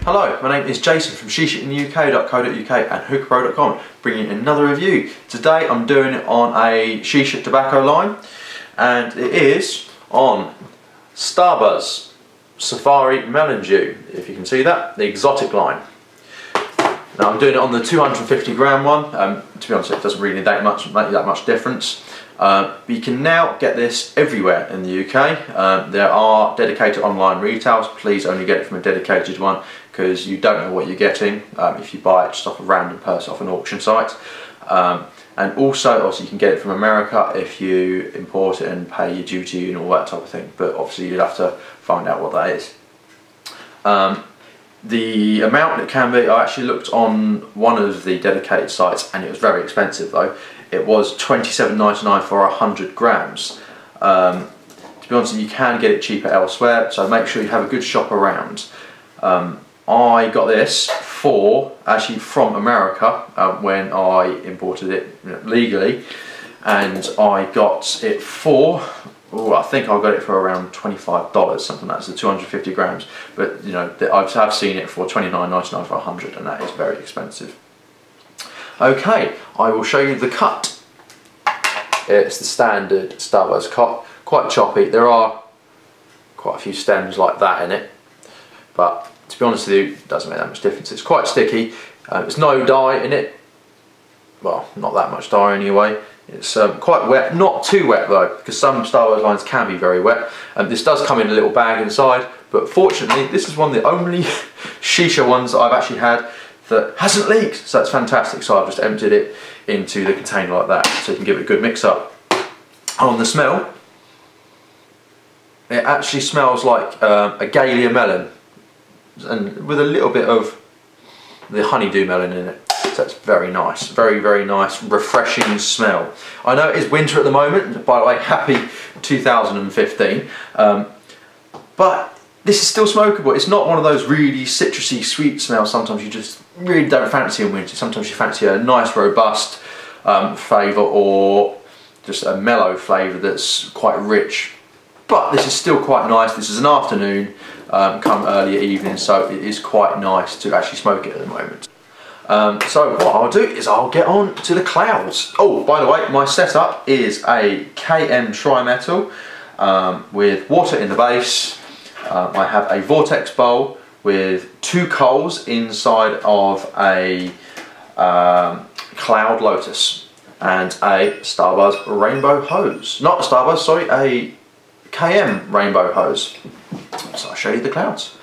Hello, my name is Jason from shishaintheuk.co.uk and hookapro.com, bringing another review. Today I'm doing it on a Shisha tobacco line, and it is on Starbuzz Safari Melon Dew, if you can see that, the exotic line. Now I'm doing it on the 250 gram one. To be honest, it doesn't really make that much difference. But you can now get this everywhere in the UK. There are dedicated online retails. Please only get it from a dedicated one, because you don't know what you're getting if you buy it just off a random person off an auction site. And also you can get it from America if you import it and pay your duty and all that type of thing, but obviously you'd have to find out what that is. The amount it can be, I actually looked on one of the dedicated sites and it was very expensive though. It was $27.99 for 100 grams. To be honest, you can get it cheaper elsewhere, so make sure you have a good shop around. I got this actually from America when I imported it legally, and I got it for, I think I got it for around $25, something like that, so 250 grams. But you know, I've seen it for $29.99 for 100, and that is very expensive. Okay, I will show you the cut. It's the standard Starbuzz cut, quite choppy. There are quite a few stems like that in it, but to be honest with you, it doesn't make that much difference. It's quite sticky. There's no dye in it. Well, not that much dye anyway. It's quite wet, not too wet though, because some Starbuzz lines can be very wet. This does come in a little bag inside, but fortunately this is one of the only Shisha ones that I've actually had that hasn't leaked, so that's fantastic. So I've just emptied it into the container like that, so you can give it a good mix up. On the smell, it actually smells like a Galia melon, and with a little bit of the honeydew melon in it. So it's very nice, very nice, refreshing smell. I know it is winter at the moment, by the way, happy 2015, but this is still smokable. It's not one of those really citrusy, sweet smells sometimes you just really don't fancy in winter. Sometimes you fancy a nice, robust flavour, or just a mellow flavour that's quite rich. But this is still quite nice. This is an afternoon, come early evening, so it is quite nice to actually smoke it at the moment. So what I'll do is I'll get on to the clouds. Oh, by the way, my setup is a KM trimetal with water in the base. I have a vortex bowl with 2 coals inside of a cloud lotus and a Starbuzz rainbow hose. Not a Starbuzz, sorry, a KM rainbow hose. So I'll show you the clouds.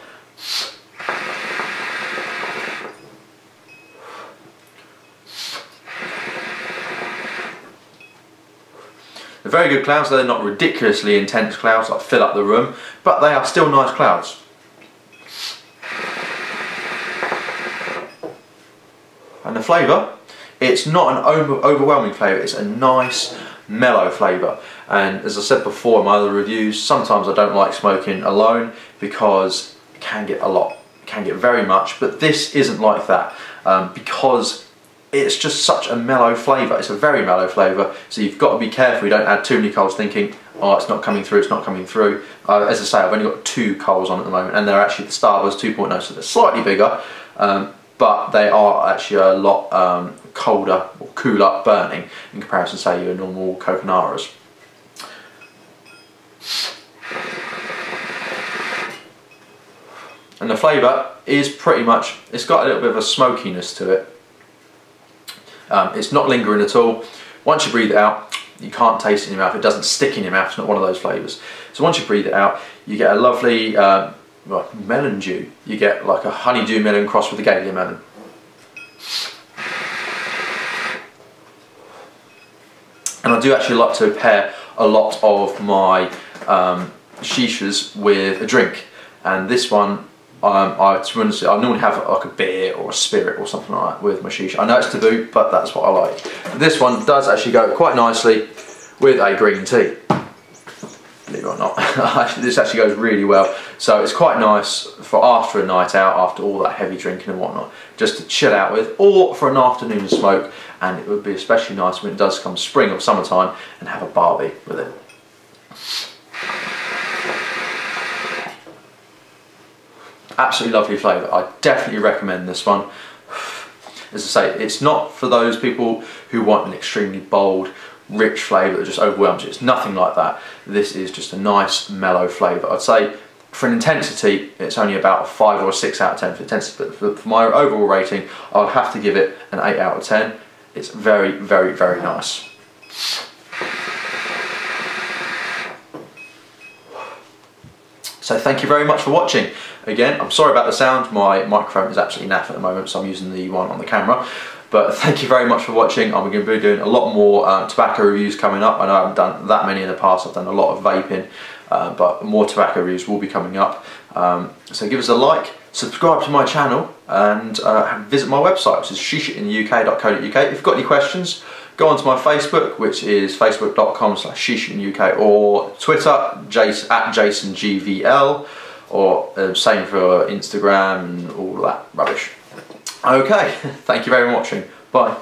They're very good clouds. They're not ridiculously intense clouds that fill up the room, but they are still nice clouds. And the flavour, it's not an overwhelming flavour, it's a nice mellow flavour. And as I said before in my other reviews, sometimes I don't like smoking alone because it can get a lot, it can get very much, but this isn't like that because it's just such a mellow flavour. It's a very mellow flavour, so you've got to be careful you don't add too many coals thinking, oh, it's not coming through, it's not coming through. As I say, I've only got 2 coals on at the moment, and they're actually the Starbuzz 2.0, so they're slightly bigger, but they are actually a lot colder or cooler burning in comparison to, say, your normal Coconaras. And the flavour is pretty much, it's got a little bit of a smokiness to it. It's not lingering at all. Once you breathe it out, you can't taste it in your mouth. It doesn't stick in your mouth. It's not one of those flavours. So once you breathe it out, you get a lovely melon dew. You get like a honeydew melon crossed with a Galia melon. And I do actually like to pair a lot of my shishas with a drink. And this one, I normally have like a beer or a spirit or something like that with my shisha. I know it's taboo, but that's what I like. This one does actually go quite nicely with a green tea. Believe it or not, this actually goes really well. So it's quite nice for after a night out, after all that heavy drinking and whatnot, just to chill out with, or for an afternoon smoke. And it would be especially nice when it does come spring or summertime and have a barbie with it. Absolutely lovely flavour. I definitely recommend this one. As I say, it's not for those people who want an extremely bold, rich flavour that just overwhelms you. It's nothing like that. This is just a nice, mellow flavour. I'd say for an intensity, it's only about a 5 or a 6 out of 10 for intensity, but for my overall rating, I'll have to give it an 8 out of 10. It's very, very, very nice. So thank you very much for watching. Again, I'm sorry about the sound, my microphone is absolutely naff at the moment, so I'm using the one on the camera. But thank you very much for watching. I'm going to be doing a lot more tobacco reviews coming up. I know I haven't done that many in the past, I've done a lot of vaping, but more tobacco reviews will be coming up. So give us a like, subscribe to my channel, and visit my website, which is shishaintheuk.co.uk. If you've got any questions, go onto my Facebook, which is facebook.com/shishaintheuk, or Twitter, @JasonGVL, or same for Instagram and all that rubbish. Okay, thank you very much for watching. Bye.